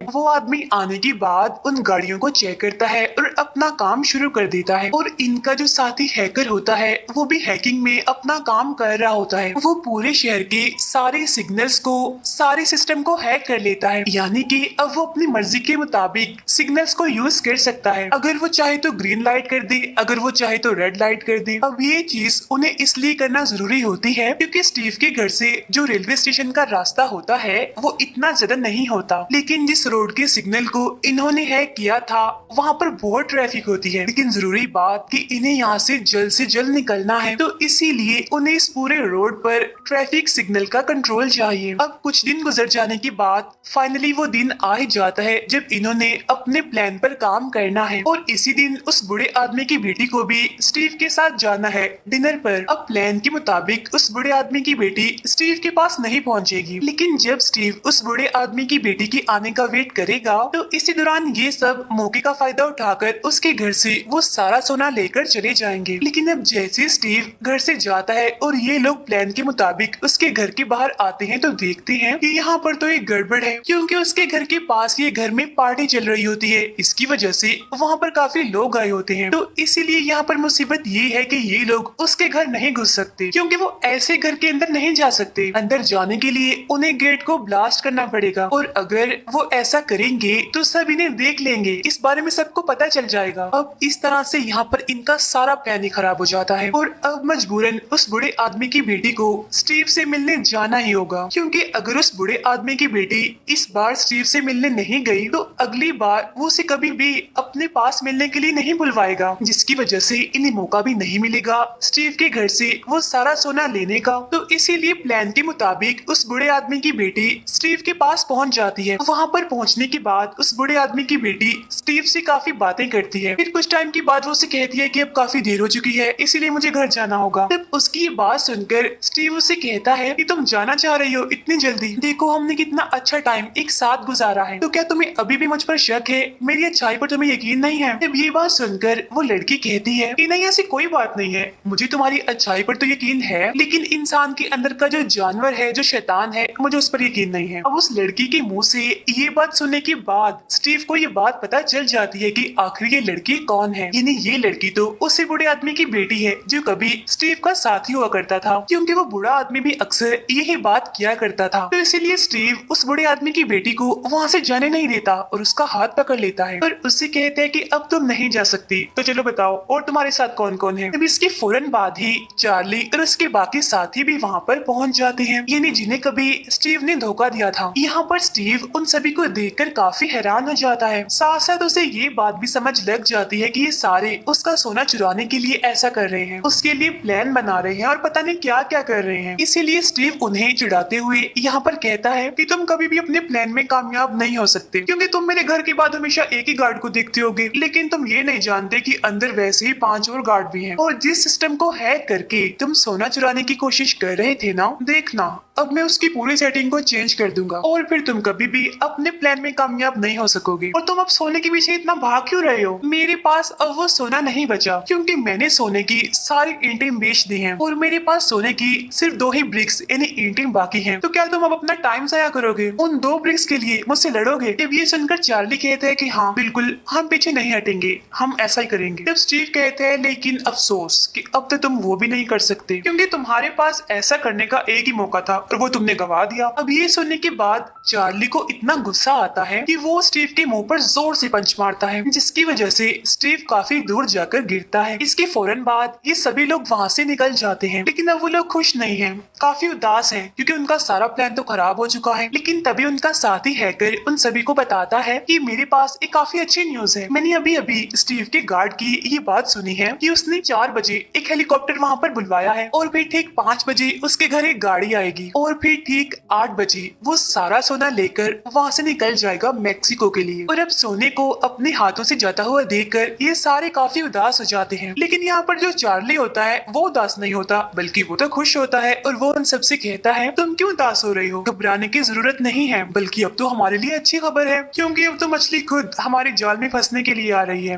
[SPEAKER 1] वो आदमी आने के बाद उन गाड़ियों को चेक करता है और अपना काम शुरू कर देता है। और इनका जो साथी हैकर होता है वो भी हैकिंग में अपना काम कर रहा होता है। वो पूरे शहर के सारे सिग्नल्स को, सारे सिस्टम को हैक कर लेता है, यानी कि अब वो अपनी मर्जी के मुताबिक सिग्नल्स को यूज कर सकता है। अगर वो चाहे तो ग्रीन लाइट कर दे, अगर वो चाहे तो रेड लाइट कर दे। अब ये चीज उन्हें इसलिए करना जरूरी होती है क्योंकि स्टीव के घर से जो रेलवे स्टेशन का रास्ता होता है वो इतना ज्यादा नहीं होता, लेकिन जिस रोड के सिग्नल को इन्होंने हैक किया था वहाँ पर बहुत ट्रैफिक होती है। लेकिन जरूरी बात कि इन्हें यहाँ से जल्द निकलना है, तो इसीलिए उन्हें इस पूरे रोड पर ट्रैफिक सिग्नल का कंट्रोल चाहिए। अब कुछ दिन गुजर जाने के बाद फाइनली वो दिन आ ही जाता है जब इन्होंने अपने प्लान पर काम करना है, और इसी दिन उस बूढ़े आदमी की बेटी को भी स्टीव के साथ जाना है डिनर पर। अब प्लान के मुताबिक उस बूढ़े आदमी की बेटी स्टीव के पास नहीं पहुँचेगी, लेकिन जब स्टीव उस बूढ़े आदमी की बेटी के आने का वेट करेगा तो इसी दौरान ये सब मौके का फायदा उठाकर उसके घर से वो सारा सोना लेकर चले जाएंगे। लेकिन अब जैसे स्टीव घर से जाता है और ये लोग प्लान के मुताबिक उसके घर के बाहर आते हैं तो देखते हैं कि यहाँ पर तो एक गड़बड़ है, क्योंकि उसके घर के पास ये घर में पार्टी चल रही होती है। इसकी वजह से वहाँ पर काफी लोग आए होते हैं, तो इसीलिए यहाँ पर मुसीबत ये है कि ये लोग उसके घर नहीं घुस सकते, क्योंकि वो ऐसे घर के अंदर नहीं जा सकते। अंदर जाने के लिए उन्हें गेट को ब्लास्ट करना पड़ेगा, और अगर वो ऐसा करेंगे तो सब इन्हें देख लेंगे, इस बारे में सबको पता चल जाएगा। अब इस तरह से यहाँ पर इनका सारा प्लान ही खराब हो जाता है, और अब मजबूरन उस बूढ़े आदमी की बेटी को स्टीव से मिलने जाना ही होगा, क्योंकि अगर उस बूढ़े आदमी की बेटी इस बार स्टीव से मिलने नहीं गई तो अगली बार वो उसे कभी भी अपने पास मिलने के लिए नहीं बुलवाएगा, जिसकी वजह से इन्हें मौका भी नहीं मिलेगा स्टीव के घर से वो सारा सोना लेने का। तो इसीलिए प्लान के मुताबिक उस बूढ़े आदमी की बेटी स्टीव के पास पहुंच जाती है। वहाँ पर पहुंचने के बाद उस बूढ़े आदमी की बेटी स्टीव से काफी बातें करती है। फिर कुछ टाइम के बाद वो उसे कहती है कि अब काफी देर हो चुकी है, इसीलिए मुझे घर जाना होगा। तब उसकी ये बात सुनकर स्टीव उसे कहता है कि तुम जाना चाह रही हो इतनी जल्दी? देखो हमने कितना अच्छा टाइम एक साथ गुजारा है, तो क्या तुम्हें अभी भी मुझ पर शक है? मेरी अच्छाई पर तुम्हें यकीन नहीं है? जब ये बात सुनकर वो लड़की कहती है कि नहीं, ऐसी कोई बात नहीं है, मुझे तुम्हारी अच्छाई पर तो यकीन है, लेकिन इंसान के अंदर का जो जानवर है, जो शैतान है, मुझे उस पर यकीन नहीं है। अब उस लड़की के मुंह से ये बात सुनने के बाद स्टीव को ये बात पता चल जाती है कि आखिर ये लड़की कौन है। यानी ये लड़की तो उसी बूढ़े आदमी की बेटी है जो कभी स्टीव का साथी हुआ करता था, क्योंकि वो बूढ़ा आदमी भी अक्सर यही बात किया करता था। तो इसीलिए स्टीव उस बूढ़े आदमी की बेटी को वहाँ से जाने नहीं देता और उसका हाथ पकड़ लेता है और उससे कहते हैं कि अब तुम नहीं जा सकती, तो चलो बताओ और तुम्हारे साथ कौन कौन है। तब इसके फौरन बाद ही चार्ली और उसके बाकी साथी भी वहाँ पर पहुँच जाते हैं, यानी जिन्हें कभी स्टीव ने धोखा दिया था। यहाँ पर स्टीव उन सभी को देखकर काफी हैरान हो जाता है। साथ साथ उसे ये बात भी समझ लग जाती है कि ये सारे उसका सोना चुराने के लिए ऐसा कर रहे हैं, उसके लिए प्लान बना रहे हैं और पता नहीं क्या क्या कर रहे हैं। इसीलिए स्टीव उन्हें चिढ़ाते हुए यहाँ पर कहता है कि तुम कभी भी अपने प्लान में कामयाब नहीं हो सकते, क्योंकि तुम मेरे घर के बाद हमेशा एक ही गार्ड को देखते होगे, लेकिन तुम ये नहीं जानते कि अंदर वैसे ही 5 और गार्ड भी हैं। और जिस सिस्टम को हैक करके तुम सोना चुराने की कोशिश कर रहे थे ना, देखना अब मैं उसकी पूरी सेटिंग को चेंज कर दूंगा और फिर तुम कभी भी अपने प्लान में कामयाब नहीं हो सकोगे। और तुम अब सोने के पीछे इतना भाग क्यों रहे हो? मेरे पास अब वो सोना नहीं बचा, क्योंकि मैंने सोने की सारी ईंटें बेच दी हैं और मेरे पास सोने की सिर्फ 2 ही ब्रिक्स यानी ईंटें बाकी हैं। तो क्या तुम अब अपना टाइम जाया करोगे? उन 2 ब्रिक्स के लिए मुझसे लड़ोगे? जब ये सुनकर चार्ली कहते हैं कि हाँ बिल्कुल, हम पीछे नहीं हटेंगे, हम ऐसा ही करेंगे। जब स्टीव कहते हैं लेकिन अफसोस कि अब तो तुम वो भी नहीं कर सकते, क्योंकि तुम्हारे पास ऐसा करने का एक ही मौका था और वो तुमने गवा दिया। अब ये सुनने के बाद चार्ली को इतना गुस्सा आता है कि वो स्टीव के मुंह पर जोर से पंच मारता है, जिसकी वजह से स्टीव काफी दूर जाकर गिरता है। इसके फौरन बाद ये सभी लोग वहाँ से निकल जाते हैं, लेकिन अब वो लोग खुश नहीं हैं, काफी उदास हैं, क्योंकि उनका सारा प्लान तो खराब हो चुका है। लेकिन तभी उनका साथी हैकर उन सभी को बताता है कि मेरे पास एक काफी अच्छी न्यूज है। मैंने अभी अभी स्टीव के गार्ड की ये बात सुनी है कि उसने 4 बजे एक हेलीकॉप्टर वहाँ पर बुलवाया है और फिर ठीक 5 बजे उसके घर एक गाड़ी आएगी और फिर ठीक 8 बजे वो सारा सोना लेकर वहाँ से निकल जाएगा मेक्सिको के लिए। और अब सोने को अपने हाथों से जाता हुआ देखकर ये सारे काफी उदास हो जाते हैं। लेकिन यहाँ पर जो चार्ली होता है वो उदास नहीं होता, बल्कि वो तो खुश होता है और वो उन सबसे कहता है तुम क्यों उदास हो रही हो? घबराने की जरूरत नहीं है, बल्कि अब तो हमारे लिए अच्छी खबर है, क्योंकि अब तो मछली खुद हमारे जाल में फंसने के लिए आ रही है।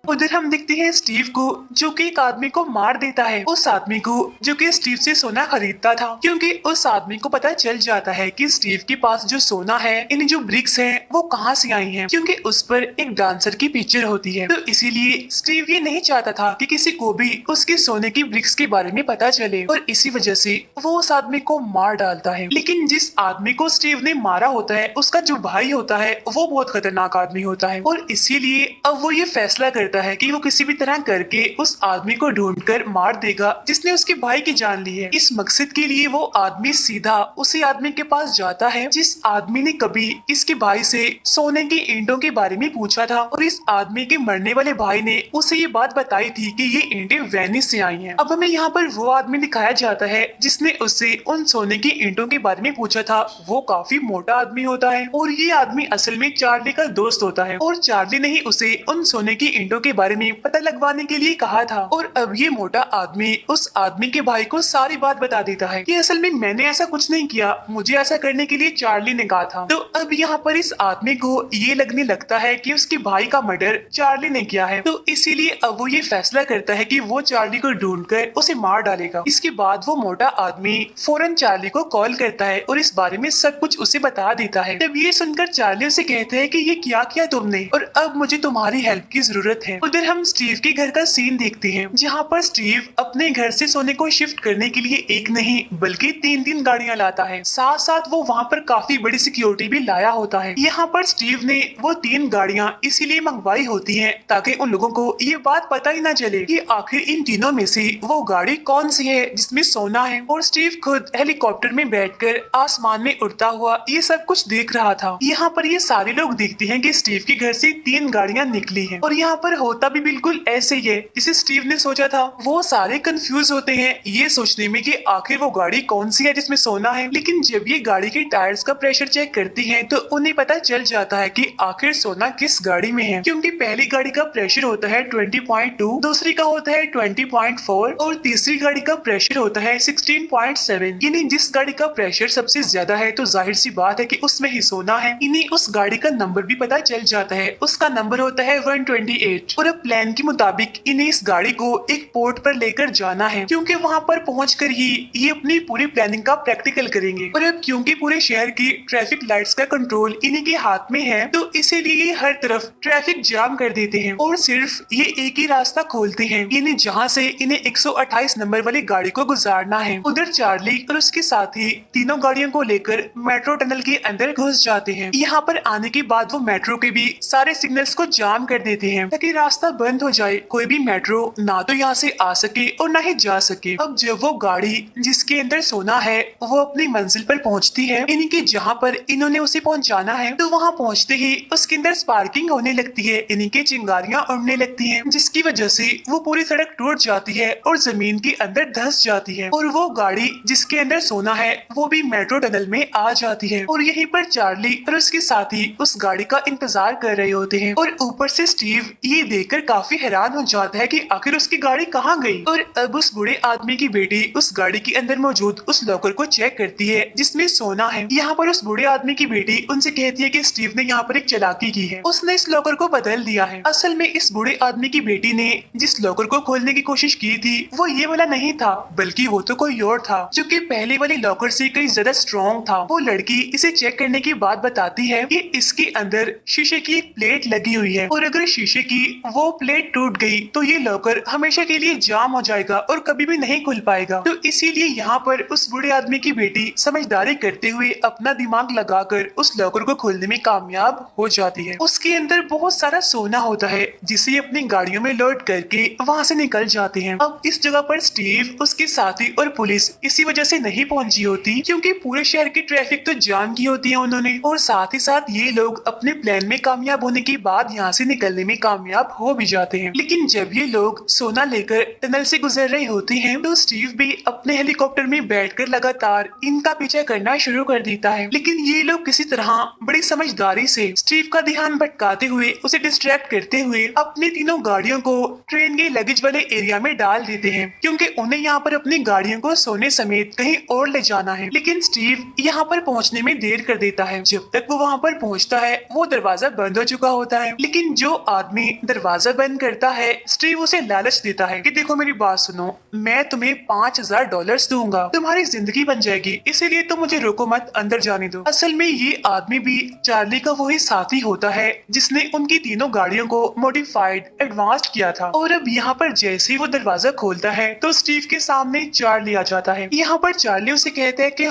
[SPEAKER 1] उधर हम देखते हैं स्टीव को, जो कि एक आदमी को मार देता है, उस आदमी को जो कि स्टीव से सोना खरीदता था, क्योंकि उस आदमी को पता चल जाता है कि स्टीव के पास जो सोना है, इन जो ब्रिक्स हैं, वो कहां से आई हैं, क्योंकि उस पर एक डांसर की पिक्चर होती है। तो इसीलिए स्टीव ये नहीं चाहता था कि किसी को भी उसके सोने की ब्रिक्स के बारे में पता चले, और इसी वजह से वो उस आदमी को मार डालता है। लेकिन जिस आदमी को स्टीव ने मारा होता है, उसका जो भाई होता है वो बहुत खतरनाक आदमी होता है, और इसीलिए अब वो ये फैसला करता है कि वो किसी भी तरह करके उस आदमी को ढूंढकर मार देगा जिसने उसके भाई की जान ली है। इस मकसद के लिए वो आदमी सीधा उसी आदमी के पास जाता है जिस आदमी ने कभी इसके भाई से सोने की ईंटों के बारे में पूछा था, और इस आदमी के मरने वाले भाई ने उसे ये बात बताई थी कि ये ईंटें वेनिस से आई हैं। अब हमें यहाँ पर वो आदमी दिखाया जाता है जिसने उससे उन सोने की ईंटों के बारे में पूछा था। वो काफी मोटा आदमी होता है और ये आदमी असल में चार्ली का दोस्त होता है, और चार्ली ने ही उसे उन सोने की ईंटों के बारे में पता लगवाने के लिए कहा था। और अब ये मोटा आदमी उस आदमी के भाई को सारी बात बता देता है कि असल में मैंने ऐसा कुछ नहीं किया, मुझे ऐसा करने के लिए चार्ली ने कहा था। तो अब यहाँ पर इस आदमी को ये लगने लगता है कि उसके भाई का मर्डर चार्ली ने किया है, तो इसीलिए अब वो ये फैसला करता है कि वो चार्ली को ढूंढकर उसे मार डालेगा। इसके बाद वो मोटा आदमी फौरन चार्ली को कॉल करता है और इस बारे में सब कुछ उसे बता देता है। तब ये सुनकर चार्ली उसे कहते हैं कि ये क्या किया तुमने, और अब मुझे तुम्हारी हेल्प की जरूरत है। उधर हम स्टीव के घर का सीन देखते हैं, जहाँ पर स्टीव अपने घर से सोने को शिफ्ट करने के लिए एक नहीं बल्कि 3 गाड़ियाँ लाता है। साथ साथ वो वहाँ पर काफी बड़ी सिक्योरिटी भी लाया होता है। यहाँ पर स्टीव ने वो 3 गाड़ियाँ इसीलिए मंगवाई होती हैं ताकि उन लोगों को ये बात पता ही ना चले कि आखिर इन तीनों में से वो गाड़ी कौन सी है जिसमें सोना है। और स्टीव खुद हेलीकॉप्टर में बैठकर आसमान में उड़ता हुआ ये सब कुछ देख रहा था। यहाँ पर ये सारे लोग देखते हैं कि स्टीव के घर से 3 गाड़ियाँ निकली हैं, और यहाँ पर होता भी बिल्कुल ऐसे ही है जिसे स्टीव ने सोचा था। वो सारे कंफ्यूज होते हैं ये सोचने में कि आखिर वो गाड़ी कौन सी है जिसमें सोना है। लेकिन जब ये गाड़ी के टायर्स का प्रेशर चेक करती हैं तो उन्हें पता चल जाता है कि आखिर सोना किस गाड़ी में है, क्योंकि पहली गाड़ी का प्रेशर होता है 20.2, दूसरी का होता है 20.4 और तीसरी गाड़ी का प्रेशर होता है 16.7। यानी जिस गाड़ी का प्रेशर सबसे ज्यादा है तो जाहिर सी बात है कि उसमें ही सोना है। इन्हें उस गाड़ी का नंबर भी पता चल जाता है, उसका नंबर होता है 128। और अब प्लान के मुताबिक इन्हें इस गाड़ी को एक पोर्ट पर लेकर जाना है, क्योंकि वहाँ पर पहुंचकर ही ये अपनी पूरी प्लानिंग का प्रैक्टिकल करेंगे। और अब क्योंकि पूरे शहर की ट्रैफिक लाइट्स का कंट्रोल इन्हीं के हाथ में है, तो इसीलिए हर तरफ ट्रैफिक जाम कर देते हैं और सिर्फ ये एक ही रास्ता खोलते हैं, यानी जहाँ से इन्हें 128 नंबर वाली गाड़ी को गुजारना है। उधर चार्ली और उसके साथी तीनों गाड़ियों को लेकर मेट्रो टनल के अंदर घुस जाते हैं। यहाँ पर आने के बाद वो मेट्रो के भी सारे सिग्नल्स को जाम कर देते हैं ताकि रास्ता बंद हो जाए, कोई भी मेट्रो ना तो यहाँ से आ सके और ना ही जा सके। अब जब वो गाड़ी जिसके अंदर सोना है वो अपनी मंजिल पर पहुँचती है, यानी कि जहाँ पर इन्होंने उसे पहुँचाना है, तो वहाँ पहुँचते ही उसके अंदर स्पार्किंग होने लगती है, यानी कि चिंगारियां उड़ने लगती हैं, जिसकी वजह से वो पूरी सड़क टूट जाती है और जमीन के अंदर धंस जाती है और वो गाड़ी जिसके अंदर सोना है वो भी मेट्रो टनल में आ जाती है। और यहीं पर चार्ली और उसके साथी उस गाड़ी का इंतजार कर रहे होते हैं और ऊपर से स्टीव ये देखकर काफी हैरान हो जाता है कि आखिर उसकी गाड़ी कहाँ गई। और अब उस बूढ़े आदमी की बेटी उस गाड़ी के अंदर मौजूद उस लॉकर को चेक करती है जिसमें सोना है। यहाँ पर उस बूढ़े आदमी की बेटी उनसे कहती है कि स्टीव ने यहाँ पर एक चालाकी की है, उसने इस लॉकर को बदल दिया है। असल में इस बूढ़े आदमी की बेटी ने जिस लॉकर को खोलने की कोशिश की थी वो ये वाला नहीं था, बल्कि वो तो कोई और था जो कि पहले वाली लॉकर से कई ज्यादा स्ट्रॉन्ग था। वो लड़की इसे चेक करने के बाद बताती है कि इसके अंदर शीशे की एक प्लेट लगी हुई है और अगर शीशे की वो प्लेट टूट गई तो ये लॉकर हमेशा के लिए जाम हो जाएगा और कभी भी नहीं खुल पाएगा। तो इसीलिए यहाँ पर उस बूढ़े आदमी की बेटी समझदारी करते हुए अपना दिमाग लगाकर उस लॉकर को खोलने में कामयाब हो जाती है। उसके अंदर बहुत सारा सोना होता है जिसे अपनी गाड़ियों में लोड करके वहाँ से निकल जाते हैं। अब इस जगह पर स्टीव, उसके साथी और पुलिस इसी वजह से नहीं पहुंची होती क्योंकि पूरे शहर की ट्रैफिक तो जाम की होती है उन्होंने, और साथ ही साथ ये लोग अपने प्लान में कामयाब होने के बाद यहाँ से निकलने में कामयाब हो भी जाते हैं। लेकिन जब ये लोग सोना लेकर टनल से गुजर रहे होते हैं तो स्टीव भी अपने हेलीकॉप्टर में बैठकर लगातार इनका पीछा करना शुरू कर देता है। लेकिन ये लोग किसी तरह बड़ी समझदारी से स्टीव का ध्यान भटकाते हुए उसे डिस्ट्रैक्ट करते हुए अपनी तीनों गाड़ियों को ट्रेन के लगेज वाले एरिया में डाल देते हैं क्योंकि उन्हें यहाँ पर अपनी गाड़ियों को सोने समेत कहीं और ले जाना है। लेकिन स्टीव यहाँ पर पहुँचने में देर कर देता है। जब तक वो वहाँ पर पहुँचता है वो दरवाजा बंद हो चुका होता है। लेकिन जो आदमी दरवाजा बंद करता है स्टीव उसे लालच देता है कि देखो मेरी बात सुनो, मैं तुम्हें $5000 दूंगा, तुम्हारी जिंदगी बन जाएगी, इसीलिए तुम मुझे रोको मत, अंदर जाने दो। असल में ये आदमी भी चार्ली का वही साथी होता है जिसने उनकी तीनों गाड़ियों को मॉडिफाइड एडवांस्ड किया था। और अब यहाँ पर जैसे ही वो दरवाजा खोलता है तो स्टीव के सामने चार्ली आ जाता है। यहाँ पर चार्ली उसे कहता है कि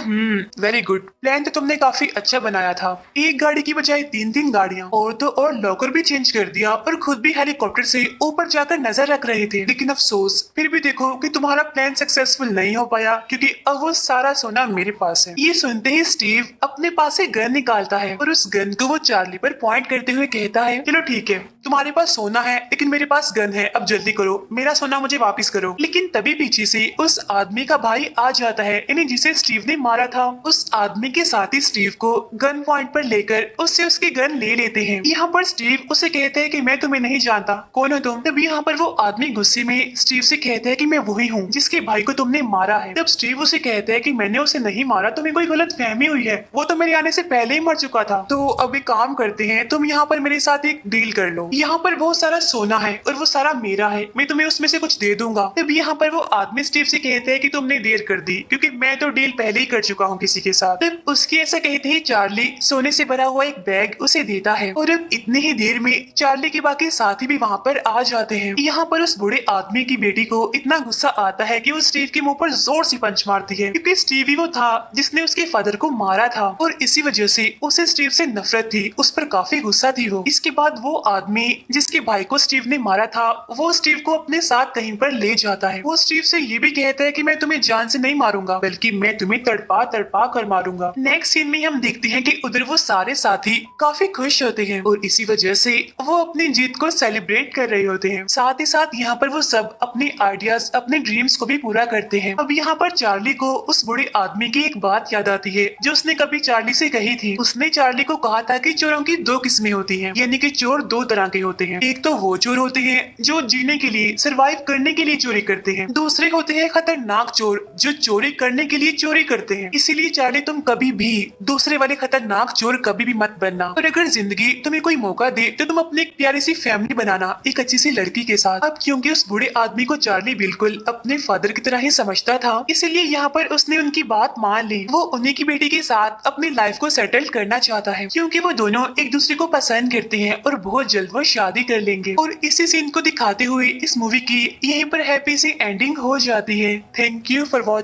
[SPEAKER 1] वेरी गुड, प्लान तो तुमने काफी अच्छा बनाया था, एक गाड़ी की बजाय 3-3 गाड़ियाँ, और तो और लॉकर भी चेंज कर दिया और खुद भी हेलीकॉप्टर से ऊपर जाकर नजर रख रहे थे। लेकिन अफसोस फिर भी देखो कि तुम्हारा प्लान सक्सेसफुल नहीं हो पाया क्योंकि अब वो सारा सोना मेरे पास है। ये सुनते ही स्टीव अपने पास से गन निकालता है और उस गन को वो चार्ली पर पॉइंट करते हुए कहता है चलो ठीक है, तुम्हारे पास सोना है लेकिन मेरे पास गन है, अब जल्दी करो, मेरा सोना मुझे वापस करो। लेकिन तभी पीछे से उस आदमी का भाई आ जाता है, यानी जिसे स्टीव ने मारा था। उस आदमी के साथ ही स्टीव को गन पॉइंट पर लेकर उससे उसकी गन ले लेते हैं। यहाँ पर स्टीव उसे कहते हैं कि मैं तुम्हें नहीं जानता, कौन हो तुम? तब यहाँ पर वो आदमी गुस्से में स्टीव से कहता है कि मैं वही हूँ जिसके भाई को तुमने मारा है। तब स्टीव उसे कहता है कि मैंने उसे नहीं मारा, तुम्हें कोई गलत फहमी हुई है, वो तो मेरे आने से पहले ही मर चुका था। तो अब एक काम करते हैं, तुम यहाँ पर मेरे साथ एक डील कर लो, यहाँ पर बहुत सारा सोना है और वो सारा मेरा है, मैं तुम्हें उसमें से कुछ दे दूंगा। तब यहाँ पर वो आदमी स्टीव से कहते हैं कि तुमने देर कर दी क्योंकि मैं तो डील पहले ही कर चुका हूँ किसी के साथ। तब उसके ऐसा कहते ही चार्ली सोने से भरा हुआ एक बैग उसे देता है और अब इतनी ही देर में चार्ली के बाकी साथी भी वहाँ पर आ जाते हैं। यहाँ पर उस बूढ़े आदमी की बेटी को इतना गुस्सा आता है कि वो स्टीव के मुंह पर जोर से पंच मारती है क्योंकि स्टीव ही वो था जिसने उसके फादर को मारा था और इसी वजह से उसे स्टीव से नफरत थी, उस पर काफी गुस्सा थी वो। इसके बाद वो आदमी जिसके भाई को स्टीव ने मारा था वो स्टीव को अपने साथ कहीं पर ले जाता है। वो स्टीव से ये भी कहता है कि मैं तुम्हें जान से नहीं मारूंगा बल्कि मैं तुम्हें तड़पा तड़पा कर मारूंगा। नेक्स्ट सीन में हम देखते हैं कि उधर वो सारे साथी काफी खुश होते हैं और इसी वजह से वो अपनी जीत को सेलिब्रेट कर रहे होते हैं। साथ ही साथ यहाँ पर वो सब अपने आइडियाज, अपने ड्रीम्स को भी पूरा करते हैं। अब यहाँ पर चार्ली को उस बूढ़े आदमी की एक बात याद आती है जो उसने कभी चार्ली से कही थी। उसने चार्ली को कहा था कि चोरों की 2 किस्में होती हैं, यानी कि चोर 2 तरह के होते हैं। एक तो वो चोर होते हैं जो जीने के लिए, सरवाइव करने के लिए चोरी करते हैं, दूसरे होते हैं खतरनाक चोर जो चोरी करने के लिए चोरी करते हैं। इसीलिए चार्ली तुम कभी भी दूसरे वाले खतरनाक चोर कभी भी मत बनना, और अगर जिंदगी तुम्हें कोई मौका दे तो तुम अपनी एक प्यारी सी फैमिली बनाना एक अच्छी सी लड़की के साथ। अब क्योंकि उस बूढ़े आदमी को चार्ली बिल्कुल अपने फादर की तरह ही समझता था, इसीलिए यहाँ पर उसने उनकी बात मान ली। वो उन्हीं की बेटी के साथ अपनी लाइफ को सेटल करना चाहता है क्योंकि वो दोनों एक दूसरे को पसंद करते हैं और बहुत जल्द वो शादी कर लेंगे। और इसी सीन को दिखाते हुए इस मूवी की यहीं पर हैप्पी सी एंडिंग हो जाती है। Thank you for watching.